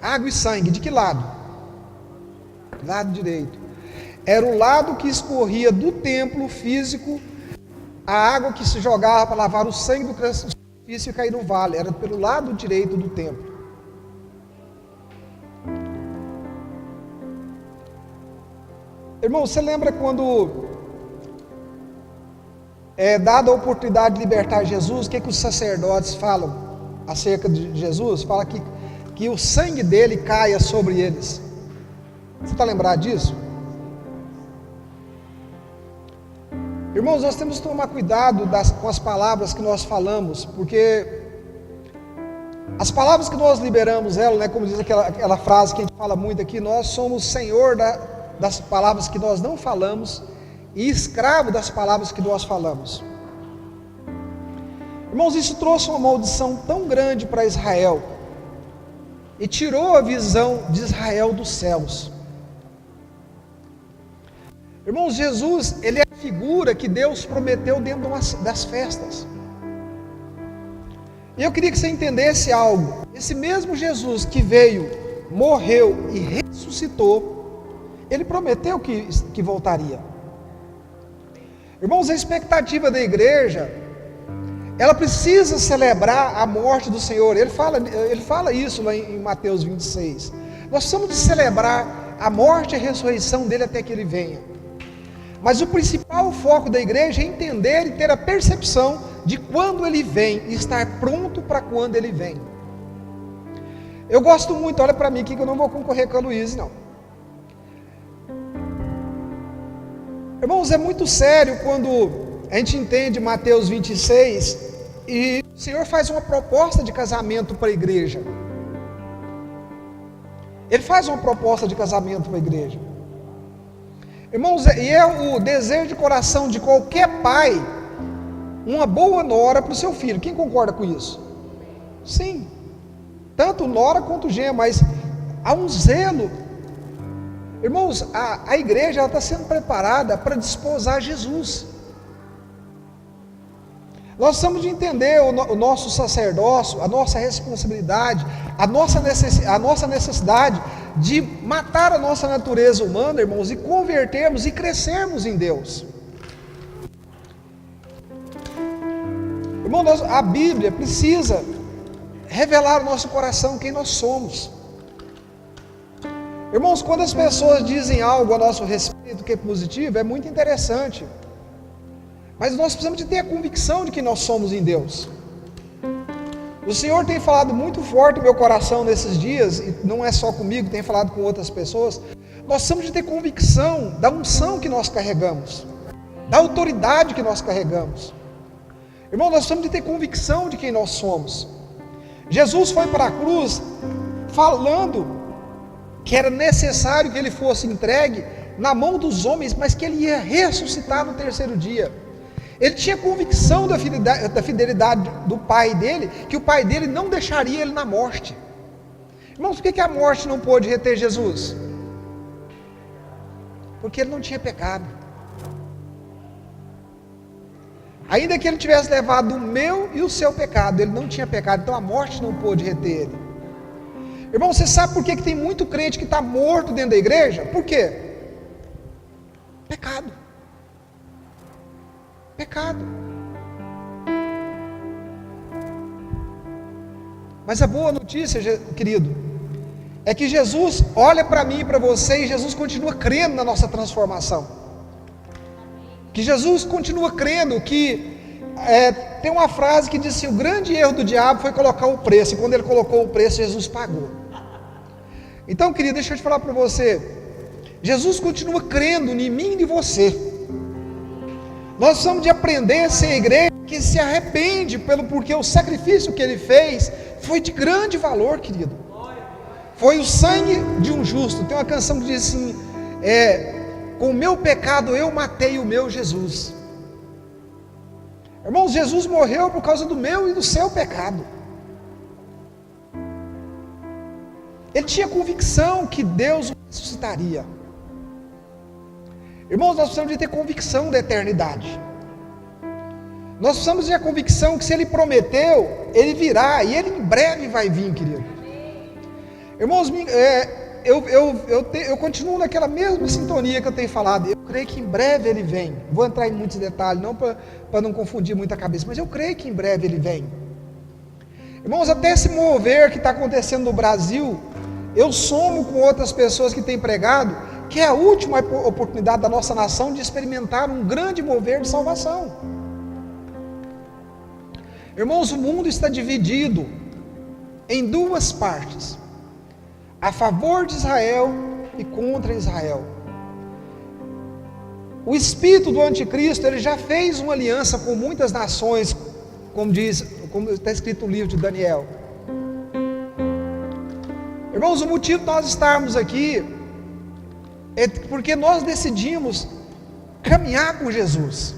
Água e sangue. De que lado? Lado direito. Era o lado que escorria do templo físico, a água que se jogava para lavar o sangue do sacrifício e cair no vale. Era pelo lado direito do templo. Irmão, você lembra quando é dada a oportunidade de libertar Jesus, o que os sacerdotes falam acerca de Jesus? Fala que o sangue dele caia sobre eles. Você está lembrado disso? Irmãos, nós temos que tomar cuidado com as palavras que nós falamos, porque as palavras que nós liberamos, como diz aquela frase que a gente fala muito aqui, nós somos senhor das palavras que nós não falamos e escravo das palavras que nós falamos. Irmãos, isso trouxe uma maldição tão grande para Israel e tirou a visão de Israel dos céus. Irmãos, Jesus, ele é a figura que Deus prometeu dentro das festas. E eu queria que você entendesse algo. Esse mesmo Jesus que veio, morreu e ressuscitou, ele prometeu que voltaria. Irmãos, a expectativa da igreja, ela precisa celebrar a morte do Senhor. Ele fala isso lá em Mateus 26. Nós precisamos de celebrar a morte e a ressurreição dele até que ele venha. Mas o principal foco da igreja é entender e ter a percepção de quando ele vem e estar pronto para quando ele vem. Eu gosto muito, olha para mim aqui que eu não vou concorrer com a Luísa, não. Irmãos, é muito sério quando a gente entende Mateus 26 e o Senhor faz uma proposta de casamento para a igreja. Ele faz uma proposta de casamento para a igreja. Irmãos, e é o desejo de coração de qualquer pai, uma boa nora para o seu filho. Quem concorda com isso? Sim, tanto nora quanto genro, mas há um zelo. Irmãos, a igreja está sendo preparada para desposar Jesus. Nós precisamos de entender o nosso sacerdócio, a nossa responsabilidade, a nossa necessidade de matar a nossa natureza humana, irmãos, e convertermos e crescermos em Deus. Irmãos, a Bíblia precisa revelar ao nosso coração quem nós somos. Irmãos, quando as pessoas dizem algo a nosso respeito que é positivo, é muito interessante. Mas nós precisamos de ter a convicção de que nós somos em Deus. O Senhor tem falado muito forte no meu coração nesses dias, e não é só comigo, tem falado com outras pessoas. Nós precisamos de ter convicção da unção que nós carregamos, da autoridade que nós carregamos. Irmão, nós precisamos de ter convicção de quem nós somos. Jesus foi para a cruz falando que era necessário que ele fosse entregue na mão dos homens, mas que ele ia ressuscitar no terceiro dia. Ele tinha convicção da fidelidade do pai dele, que o pai dele não deixaria ele na morte. Irmãos, por que a morte não pôde reter Jesus? Porque ele não tinha pecado. Ainda que ele tivesse levado o meu e o seu pecado, ele não tinha pecado, então a morte não pôde reter ele. Irmão, você sabe por que tem muito crente que está morto dentro da igreja? Por quê? Pecado. Pecado. Mas a boa notícia, querido, é que Jesus olha para mim e para você, e Jesus continua crendo na nossa transformação. Que Jesus continua crendo que tem uma frase que diz assim: o grande erro do diabo foi colocar o preço, e quando ele colocou o preço, Jesus pagou. Então, querido, deixa eu te falar para você, Jesus continua crendo em mim e em você. Nós precisamos de aprender a ser a igreja que se arrepende porque o sacrifício que ele fez foi de grande valor, querido. Foi o sangue de um justo. Tem uma canção que diz assim: com o meu pecado eu matei o meu Jesus. Irmãos, Jesus morreu por causa do meu e do seu pecado. Ele tinha convicção que Deus o ressuscitaria. Irmãos, nós precisamos de ter convicção da eternidade. Nós precisamos ter a convicção que se Ele prometeu, Ele virá, e Ele em breve vai vir, querido. Irmãos, eu continuo naquela mesma sintonia que eu tenho falado. Eu creio que em breve Ele vem. Vou entrar em muitos detalhes, não para não confundir muito a cabeça, mas eu creio que em breve Ele vem. Irmãos, até esse mover que está acontecendo no Brasil, eu somo com outras pessoas que têm pregado, que é a última oportunidade da nossa nação de experimentar um grande mover de salvação. Irmãos, o mundo está dividido em duas partes, a favor de Israel e contra Israel. O espírito do anticristo, ele já fez uma aliança com muitas nações, como está escrito no livro de Daniel. Irmãos, o motivo de nós estarmos aqui é porque nós decidimos caminhar com Jesus.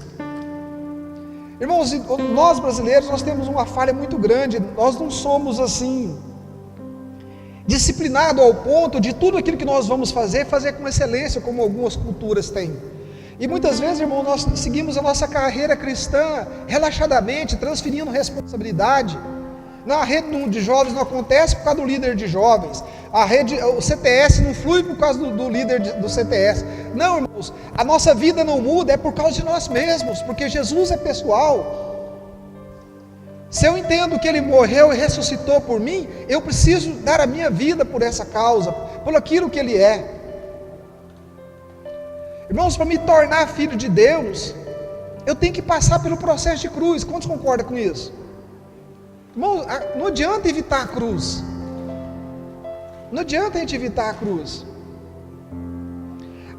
Irmãos, nós brasileiros, nós temos uma falha muito grande. Nós não somos assim disciplinados ao ponto de tudo aquilo que nós vamos fazer com excelência, como algumas culturas têm. E muitas vezes, irmão, nós seguimos a nossa carreira cristã relaxadamente, transferindo responsabilidade. Na rede de jovens não acontece por causa do líder de jovens. O CTS não flui por causa do líder do CTS. Não, irmãos, a nossa vida não muda, é por causa de nós mesmos, porque Jesus é pessoal. Se eu entendo que Ele morreu e ressuscitou por mim, eu preciso dar a minha vida por essa causa, por aquilo que Ele é. Irmãos, para me tornar filho de Deus, eu tenho que passar pelo processo de cruz. Quantos concordam com isso? Irmãos, não adianta evitar a cruz. Não adianta a gente evitar a cruz.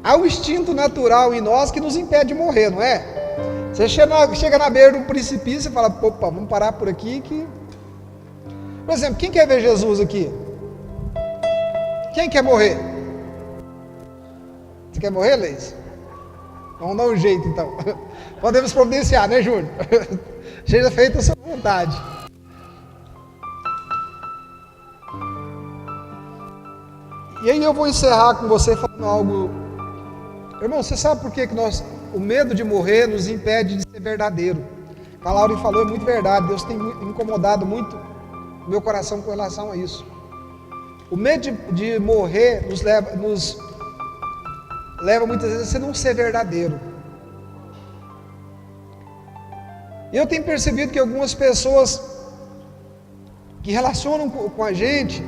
Há um instinto natural em nós que nos impede de morrer, não é? Você chega na beira do precipício e fala, opa, vamos parar por aqui que... Por exemplo, quem quer ver Jesus aqui? Quem quer morrer? Você quer morrer, Leis? Vamos dar um jeito então. Podemos providenciar, né, Júlio? Seja feita a sua vontade. E aí eu vou encerrar com você falando algo. Irmão, você sabe por que o medo de morrer nos impede de ser verdadeiro? A Laura falou, é muito verdade. Deus tem incomodado muito o meu coração com relação a isso. O medo de morrer nos leva muitas vezes a você não ser verdadeiro. E eu tenho percebido que algumas pessoas que relacionam com a gente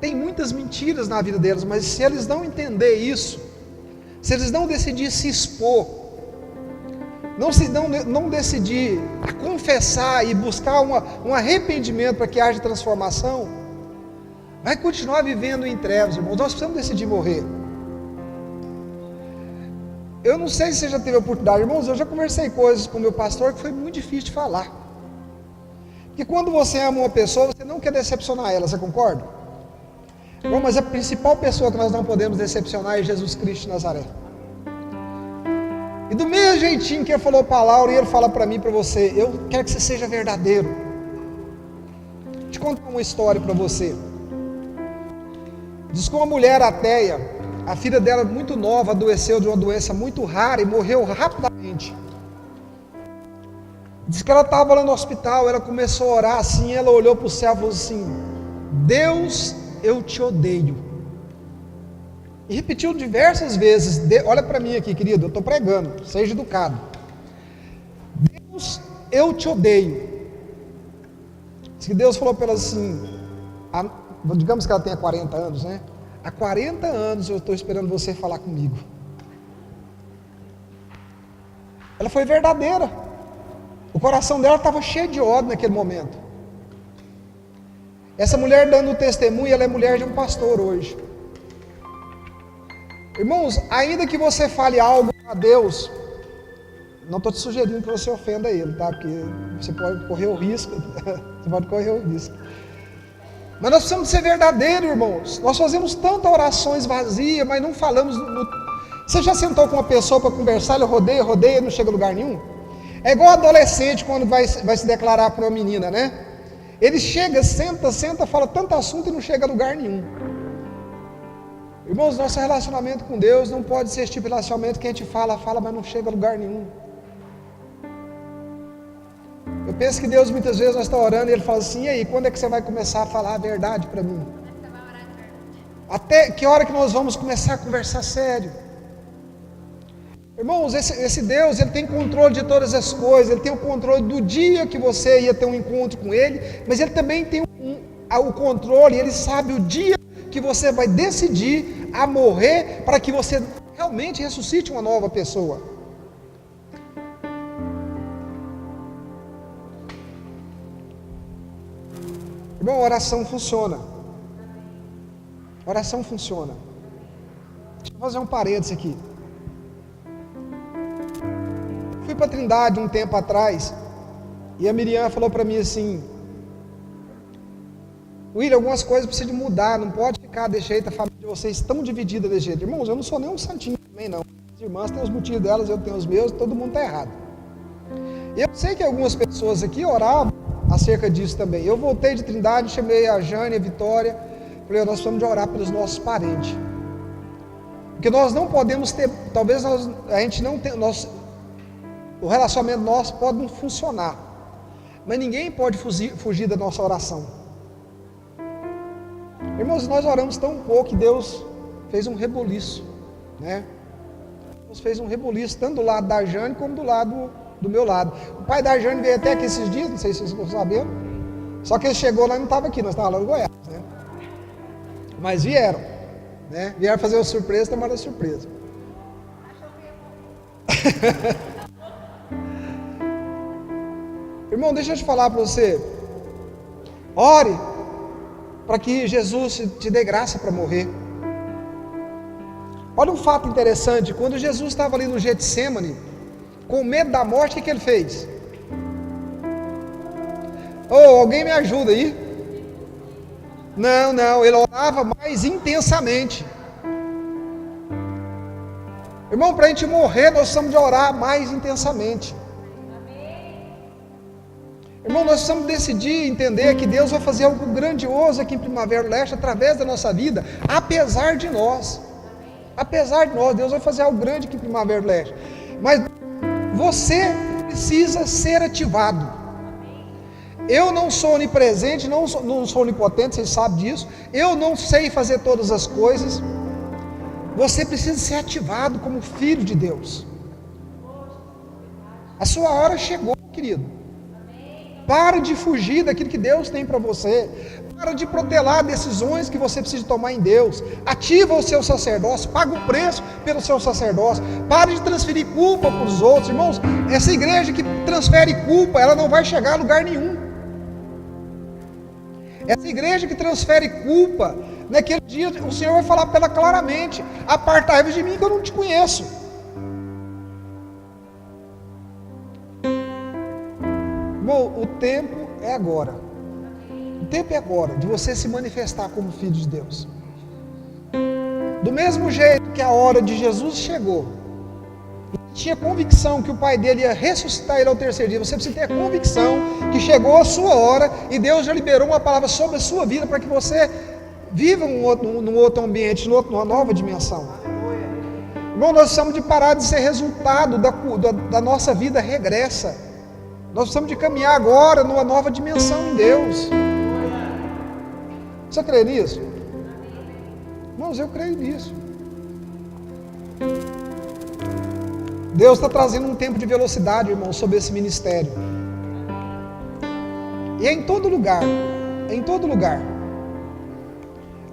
tem muitas mentiras na vida deles, mas se eles não entender isso, se eles não decidir se expor, não decidir a confessar e buscar um arrependimento para que haja transformação, vai continuar vivendo em trevas, irmãos. Nós precisamos decidir morrer. Eu não sei se você já teve a oportunidade, irmãos, eu já conversei coisas com o meu pastor que foi muito difícil de falar. Porque quando você ama uma pessoa, você não quer decepcionar ela, você concorda? Bom, mas a principal pessoa que nós não podemos decepcionar é Jesus Cristo de Nazaré. E do mesmo jeitinho que ele falou para a Laura, e ele fala para mim e para você, eu quero que você seja verdadeiro. Vou te contar uma história para você. Diz que uma mulher ateia, a filha dela muito nova, adoeceu de uma doença muito rara e morreu rapidamente. Diz que ela estava lá no hospital, ela começou a orar assim, ela olhou para o céu e falou assim, Deus, eu te odeio. E repetiu diversas vezes, olha para mim aqui, querido, eu estou pregando, seja educado. Deus, eu te odeio. Diz que Deus falou para ela assim, digamos que ela tenha 40 anos, né? Há 40 anos eu estou esperando você falar comigo. Ela foi verdadeira. O coração dela estava cheio de ódio naquele momento. Essa mulher dando testemunho, ela é mulher de um pastor hoje. Irmãos, ainda que você fale algo a Deus, não estou te sugerindo que você ofenda Ele, tá? Porque você pode correr o risco. Você pode correr o risco. Mas nós precisamos ser verdadeiros, irmãos. Nós fazemos tantas orações vazias, mas não falamos. Você já sentou com uma pessoa para conversar, ele rodeia e não chega a lugar nenhum? É igual adolescente quando vai se declarar para uma menina, né? Ele chega, senta, fala tanto assunto e não chega a lugar nenhum. Irmãos, nosso relacionamento com Deus não pode ser esse tipo de relacionamento que a gente fala, mas não chega a lugar nenhum. penso que Deus muitas vezes nós estamos orando e Ele fala assim, e aí, quando é que você vai começar a falar a verdade para mim? Até que hora que nós vamos começar a conversar sério? Irmãos, esse Deus, Ele tem controle de todas as coisas, Ele tem o controle do dia que você ia ter um encontro com Ele, mas Ele também tem o controle, Ele sabe o dia que você vai decidir a morrer para que você realmente ressuscite uma nova pessoa. Irmão, oração funciona. Oração funciona. Deixa eu fazer um parênteses aqui. Fui para Trindade um tempo atrás e a Miriam falou para mim assim, William, algumas coisas precisam de mudar, não pode ficar desse jeito, a família de vocês tão dividida desse jeito. Irmãos, eu não sou nem um santinho também não. As irmãs têm os motivos delas, eu tenho os meus, todo mundo está errado. E eu sei que algumas pessoas aqui oravam acerca disso também. Eu voltei de Trindade, chamei a Jane, a Vitória, falei, nós precisamos de orar pelos nossos parentes. Porque nós não podemos ter, talvez a gente não tenha, o relacionamento nosso pode não funcionar, mas ninguém pode fugir da nossa oração. Irmãos, nós oramos tão pouco que Deus fez um rebuliço, né? Deus fez um rebuliço, tanto do lado da Jane como do lado do meu lado. O pai da Jane veio até aqui esses dias, não sei se vocês estão sabendo, só que ele chegou lá e não estava aqui, nós estávamos lá no Goiás, né? Mas vieram, né? Vieram fazer uma surpresa, tomaram a surpresa. Irmão, deixa eu te falar para você, ore para que Jesus te dê graça para morrer. Olha um fato interessante, quando Jesus estava ali no Getsêmani, com medo da morte, o que ele fez? Alguém me ajuda aí? Não, ele orava mais intensamente. Irmão, para a gente morrer, nós precisamos de orar mais intensamente. Irmão, nós precisamos decidir, entender que Deus vai fazer algo grandioso aqui em Primavera do Leste, através da nossa vida, apesar de nós. Apesar de nós, Deus vai fazer algo grande aqui em Primavera do Leste. Mas você precisa ser ativado. Eu não sou onipresente, não sou onipotente, vocês sabem disso. Eu não sei fazer todas as coisas. Você precisa ser ativado como filho de Deus. A sua hora chegou, querido. Para de fugir daquilo que Deus tem para você. Para de protelar decisões que você precisa tomar em Deus. Ativa o seu sacerdócio, paga o preço pelo seu sacerdócio. Para de transferir culpa para os outros. Irmãos, essa igreja que transfere culpa, ela não vai chegar a lugar nenhum. Essa igreja que transfere culpa, naquele dia o Senhor vai falar para ela claramente: apartai-vos de mim que eu não te conheço. Irmão, o tempo é agora. O tempo é agora de você se manifestar como filho de Deus. Do mesmo jeito que a hora de Jesus chegou, ele tinha convicção que o pai dele ia ressuscitar ele ao terceiro dia. Você precisa ter a convicção que chegou a sua hora e Deus já liberou uma palavra sobre a sua vida para que você viva num outro ambiente, numa nova dimensão. Irmão, nós precisamos de parar de ser resultado da nossa vida regressa. Nós precisamos de caminhar agora numa nova dimensão em Deus. Você crê nisso? Irmãos, eu creio nisso. Deus está trazendo um tempo de velocidade, irmão, sobre esse ministério. E é em todo lugar. É em todo lugar.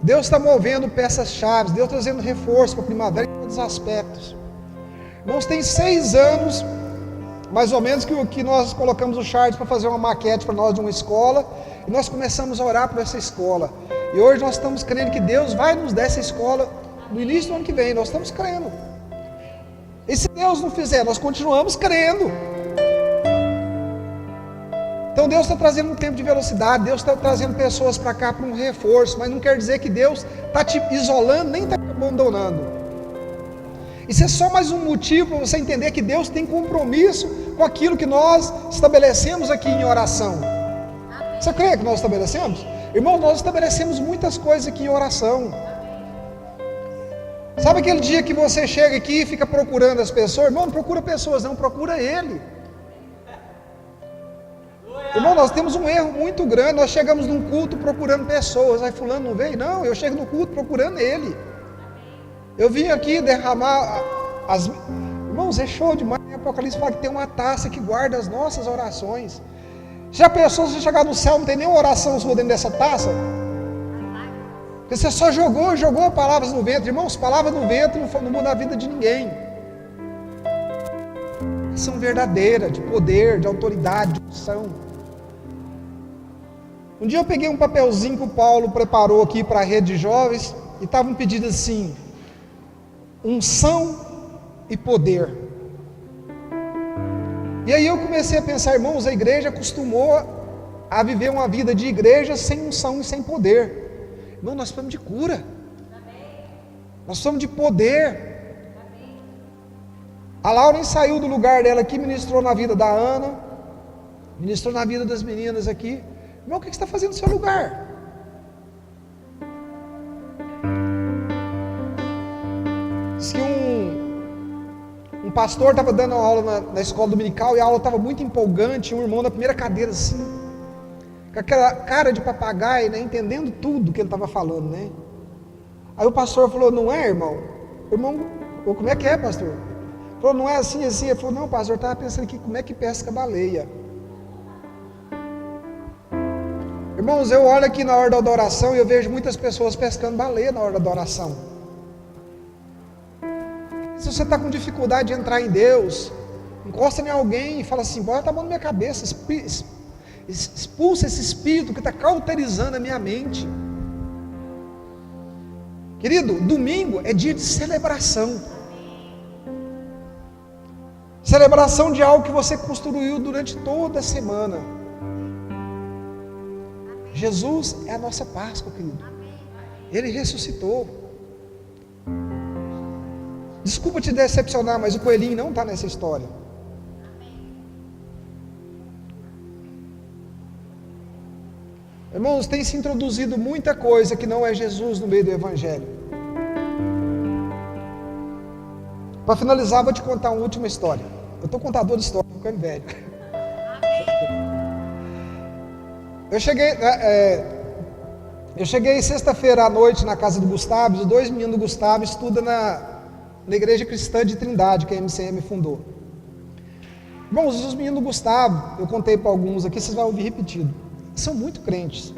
Deus está movendo peças-chave. Deus está trazendo reforço para a primavera em todos os aspectos. Irmãos, tem 6 anos... mais ou menos que nós colocamos o Charles para fazer uma maquete para nós de uma escola, e nós começamos a orar por essa escola, e hoje nós estamos crendo que Deus vai nos dar essa escola no início do ano que vem, nós estamos crendo, e se Deus não fizer, nós continuamos crendo. Então Deus está trazendo um tempo de velocidade, Deus está trazendo pessoas para cá para um reforço, mas não quer dizer que Deus está te isolando, nem está te abandonando. Isso é só mais um motivo para você entender que Deus tem compromisso com aquilo que nós estabelecemos aqui em oração. Você crê que nós estabelecemos? Irmão, nós estabelecemos muitas coisas aqui em oração. Sabe aquele dia que você chega aqui e fica procurando as pessoas? Irmão, não procura pessoas não, procura Ele. Irmão, nós temos um erro muito grande. Nós chegamos num culto procurando pessoas. Aí fulano não veio? Não, eu chego no culto procurando ele. Eu vim aqui derramar as... Irmãos, é show demais. O Apocalipse fala que tem uma taça que guarda as nossas orações. Já pensou se você chegar no céu, não tem nenhuma oração sua dentro dessa taça? Porque você só jogou palavras no ventre. Irmãos, palavras no ventre não mudam a vida de ninguém. São verdadeiras, de poder, de autoridade, de unção. Um dia eu peguei um papelzinho que o Paulo preparou aqui para a rede de jovens e estava um pedido assim: unção e poder. E aí eu comecei a pensar, irmãos, a igreja acostumou a viver uma vida de igreja sem unção e sem poder. Irmão, nós precisamos de cura. Nós precisamos de poder. A Lauren saiu do lugar dela aqui, ministrou na vida da Ana, ministrou na vida das meninas aqui. Irmão, o que você está fazendo no seu lugar? Diz que um pastor estava dando uma aula na escola dominical e a aula estava muito empolgante. Um irmão na primeira cadeira assim, com aquela cara de papagaio, né, entendendo tudo que ele estava falando, né? Aí o pastor falou: não é, irmão? Irmão, como é que é, pastor? Ele falou: não é assim, assim. Ele falou: não, pastor, eu estava pensando aqui como é que pesca baleia. Irmãos, eu olho aqui na hora da adoração e eu vejo muitas pessoas pescando baleia na hora da adoração. Se você está com dificuldade de entrar em Deus, encosta em alguém e fala assim: bota a mão na minha cabeça, expulsa esse espírito que está cauterizando a minha mente. Querido, domingo é dia de celebração. Celebração de algo que você construiu durante toda a semana. Jesus é a nossa Páscoa, querido. Ele ressuscitou. Desculpa te decepcionar, mas o coelhinho não está nessa história. Irmãos, tem se introduzido muita coisa que não é Jesus no meio do Evangelho. Para finalizar, vou te contar uma última história. Eu estou contador de história, ficando velho. Eu cheguei sexta-feira à noite na casa do Gustavo. Os dois meninos do Gustavo estudam na Igreja Cristã de Trindade, que a MCM fundou. Irmãos, os meninos do Gustavo, eu contei para alguns aqui, vocês vão ouvir repetido, são muito crentes.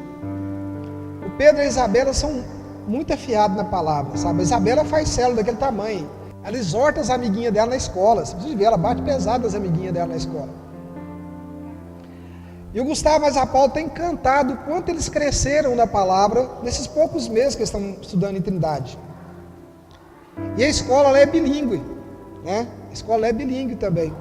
O Pedro e a Isabela são muito afiados na palavra, sabe? A Isabela faz célula daquele tamanho. Ela exorta as amiguinhas dela na escola. Você precisa ver, ela bate pesado as amiguinhas dela na escola. E o Gustavo e a Paula estão encantados o quanto eles cresceram na palavra nesses poucos meses que eles estão estudando em Trindade. E a escola ela é bilíngue, né? A escola é bilíngue também.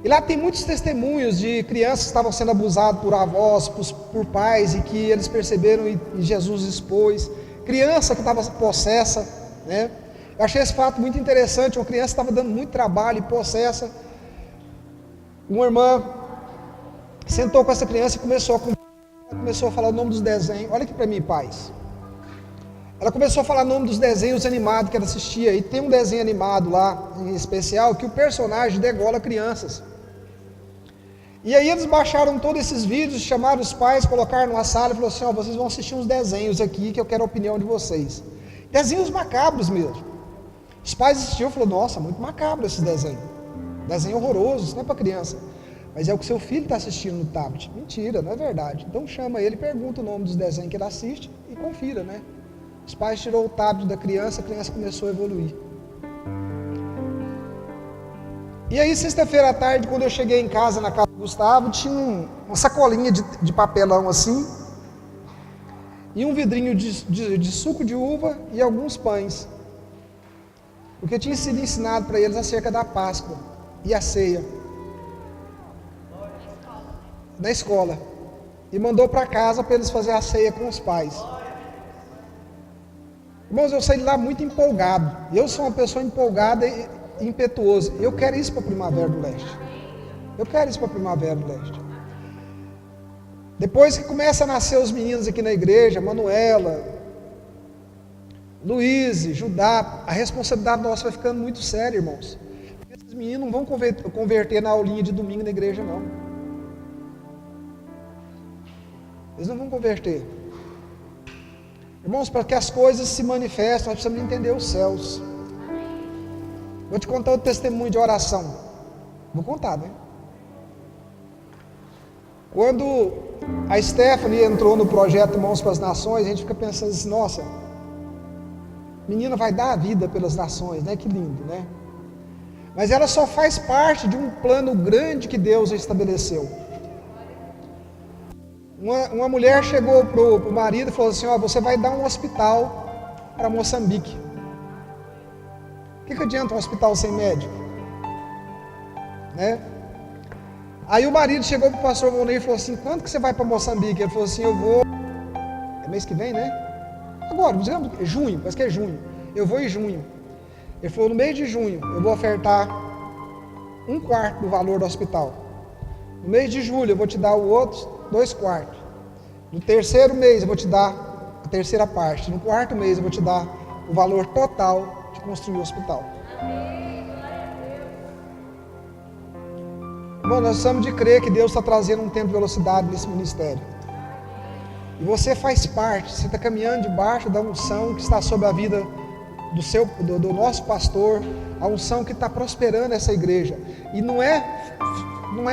E lá tem muitos testemunhos de crianças que estavam sendo abusadas por avós, por pais, e que eles perceberam e Jesus expôs. Criança que estava possessa, né? Eu achei esse fato muito interessante. Uma criança estava dando muito trabalho e possessa. Uma irmã sentou com essa criança e começou a falar o nome dos desenhos. Olha aqui para mim, pais. Ela começou a falar o nome dos desenhos animados que ela assistia. E tem um desenho animado lá, em especial, que o personagem degola crianças. E aí eles baixaram todos esses vídeos, chamaram os pais, colocaram numa sala e falaram assim: ó, vocês vão assistir uns desenhos aqui que eu quero a opinião de vocês. Desenhos macabros mesmo. Os pais assistiram e falaram: nossa, muito macabro esses desenhos. Desenho horroroso, isso não é para criança. Mas é o que seu filho está assistindo no tablet. Mentira, não é verdade. Então chama ele, pergunta o nome dos desenhos que ele assiste e confira, né? Os pais tirou o tablet da criança, a criança começou a evoluir. E aí, sexta-feira à tarde, quando eu cheguei em casa, na casa do Gustavo, tinha uma sacolinha de papelão assim, e um vidrinho de suco de uva e alguns pães. Porque tinha sido ensinado para eles acerca da Páscoa e a ceia. Na escola. E mandou para casa para eles fazerem a ceia com os pais. Irmãos, eu saí de lá muito empolgado. Eu sou uma pessoa empolgada e impetuosa. Eu quero isso para a Primavera do Leste. Eu quero isso para a Primavera do Leste. Depois que começa a nascer os meninos aqui na igreja, Manuela, Luiz, Judá, a responsabilidade nossa vai ficando muito séria, irmãos. Porque esses meninos não vão converter na aulinha de domingo na igreja, não. Eles não vão converter. Irmãos, para que as coisas se manifestem, nós precisamos entender os céus. Vou te contar o testemunho de oração. Vou contar, né? Quando a Stephanie entrou no projeto Mãos para as Nações, a gente fica pensando assim, nossa, menina vai dar a vida pelas nações, né? Que lindo, né? Mas ela só faz parte de um plano grande que Deus estabeleceu. Uma mulher chegou para o marido e falou assim, você vai dar um hospital para Moçambique. O que adianta um hospital sem médico? Né? Aí o marido chegou para o pastor Volney e falou assim, quando que você vai para Moçambique? Ele falou assim, eu vou, é mês que vem, né? Agora, digamos, junho, parece que é junho. Eu vou em junho. Ele falou, no mês de junho, eu vou ofertar 1/4 do valor do hospital. No mês de julho, eu vou te dar o outro 2/4. No terceiro mês, eu vou te dar a terceira parte. No quarto mês, eu vou te dar o valor total de construir o hospital. Bom, nós precisamos de crer que Deus está trazendo um tempo de velocidade nesse ministério. E você faz parte, você está caminhando debaixo da unção que está sobre a vida do nosso pastor, a unção que está prosperando essa igreja. E não é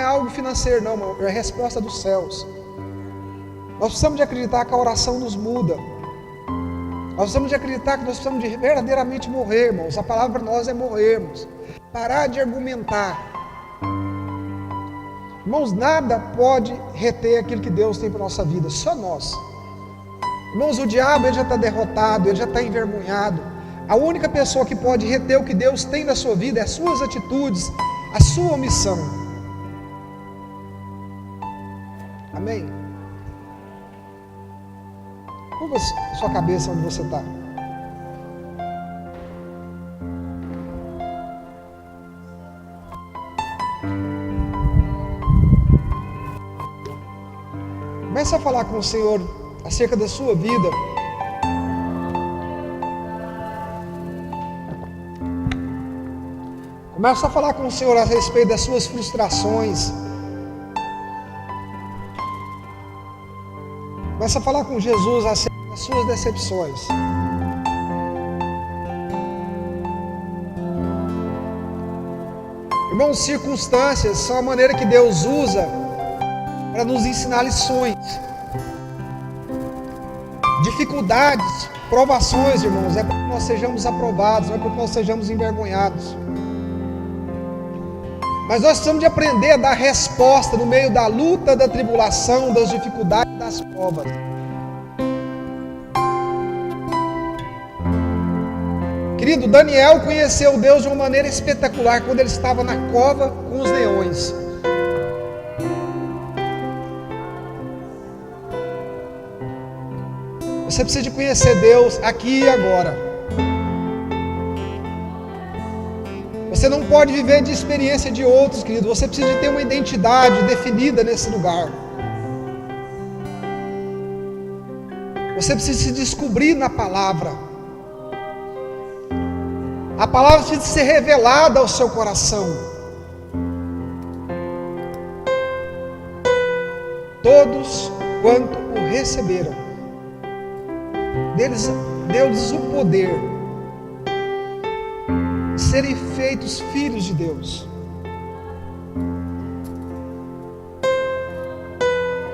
algo financeiro, não, é a resposta dos céus. Nós precisamos de acreditar que a oração nos muda. Nós precisamos de acreditar que nós precisamos de verdadeiramente morrer, irmãos. A palavra para nós é morrermos. Parar de argumentar. Irmãos, nada pode reter aquilo que Deus tem para a nossa vida, só nós. Irmãos, o diabo ele já está derrotado, ele já está envergonhado. A única pessoa que pode reter o que Deus tem na sua vida é as suas atitudes, a sua missão. Amém? Curva sua cabeça onde você está. Comece a falar com o Senhor acerca da sua vida. Comece a falar com o Senhor a respeito das suas frustrações. Comece a falar com Jesus acerca das suas decepções. Irmãos, circunstâncias são a maneira que Deus usa para nos ensinar lições. Dificuldades, provações, irmãos, é para que nós sejamos aprovados, não é para que nós sejamos envergonhados. Mas nós precisamos de aprender a dar resposta no meio da luta, da tribulação, das dificuldades e das provas. Querido, Daniel conheceu Deus de uma maneira espetacular quando ele estava na cova com os leões. Você precisa de conhecer Deus aqui e agora. Você não pode viver de experiência de outros, querido. Você precisa de ter uma identidade definida nesse lugar. Você precisa se descobrir na palavra. A palavra precisa ser revelada ao seu coração. Todos quanto o receberam, deles deu-lhes o poder de serem feitos filhos de Deus.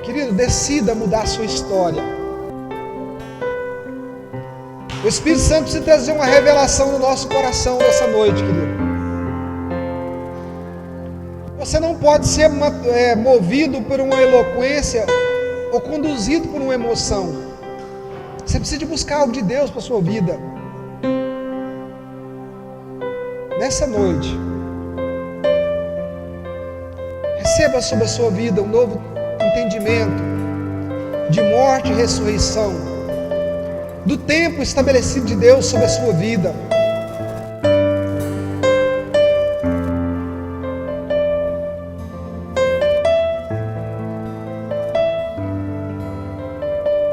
Querido, decida mudar a sua história. O Espírito Santo precisa trazer uma revelação no nosso coração nessa noite, querido. Você não pode ser movido por uma eloquência ou conduzido por uma emoção. Você precisa de buscar algo de Deus para a sua vida. Nessa noite, receba sobre a sua vida um novo entendimento de morte e ressurreição, do tempo estabelecido de Deus sobre a sua vida.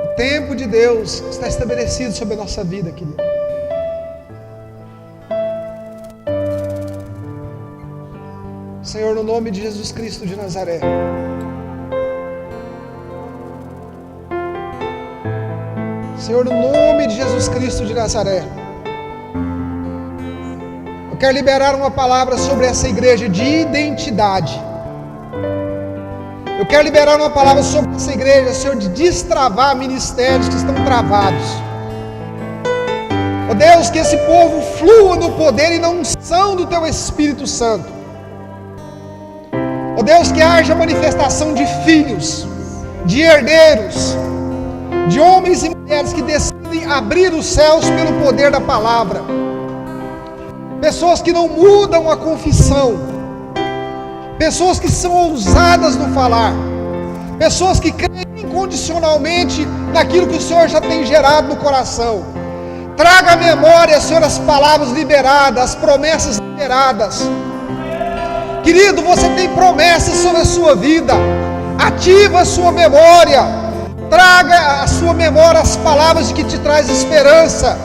O tempo de Deus está estabelecido sobre a nossa vida, querido. Senhor, no nome de Jesus Cristo de Nazaré, Senhor, no nome de Jesus Cristo de Nazaré, eu quero liberar uma palavra sobre essa igreja de identidade. Eu quero liberar uma palavra sobre essa igreja, Senhor, de destravar ministérios que estão travados. Ó Deus, que esse povo flua no poder e na unção do Teu Espírito Santo. Ó Deus, que haja manifestação de filhos, de herdeiros, de homens e mulheres que decidem abrir os céus pelo poder da palavra. Pessoas que não mudam a confissão. Pessoas que são ousadas no falar. Pessoas que creem incondicionalmente naquilo que o Senhor já tem gerado no coração. Traga à memória, Senhor, as palavras liberadas, as promessas liberadas. Querido, você tem promessas sobre a sua vida. Ativa a sua memória. Traga à sua memória as palavras que te traz esperança.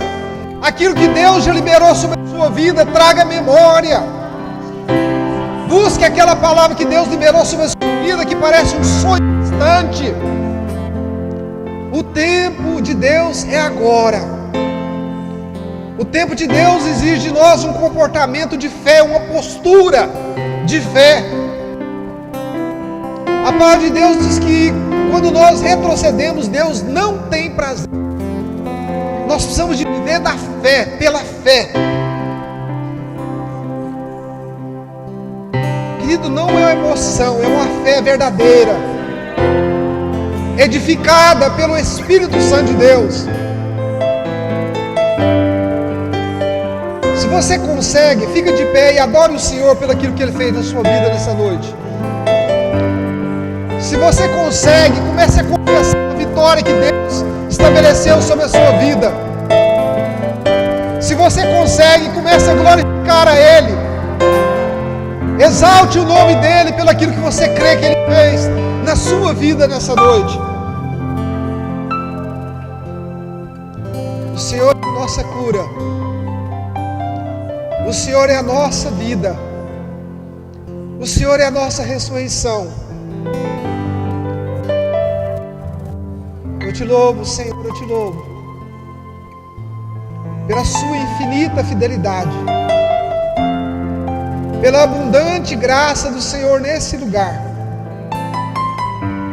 Aquilo que Deus já liberou sobre a sua vida, traga à memória. Busque aquela palavra que Deus liberou sobre a sua vida, que parece um sonho distante. O tempo de Deus é agora. O tempo de Deus exige de nós um comportamento de fé, uma postura de fé. A palavra de Deus diz que quando nós retrocedemos, Deus não tem prazer. Nós precisamos de viver da fé, pela fé. Querido, não é uma emoção, é uma fé verdadeira, edificada pelo Espírito Santo de Deus. Se você consegue, fica de pé e adore o Senhor pelo aquilo que Ele fez na sua vida nessa noite. Se você consegue, comece a confessar a vitória que Deus estabeleceu sobre a sua vida. Se você consegue, comece a glorificar a Ele. Exalte o nome dEle pelo aquilo que você crê que Ele fez na sua vida nessa noite. O Senhor é a nossa cura. O Senhor é a nossa vida. O Senhor é a nossa ressurreição. Eu te louvo, Senhor, eu te louvo pela sua infinita fidelidade, pela abundante graça do Senhor nesse lugar,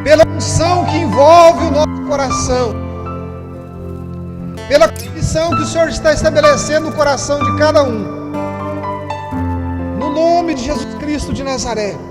pela unção que envolve o nosso coração, pela condição que o Senhor está estabelecendo no coração de cada um. No nome de Jesus Cristo de Nazaré.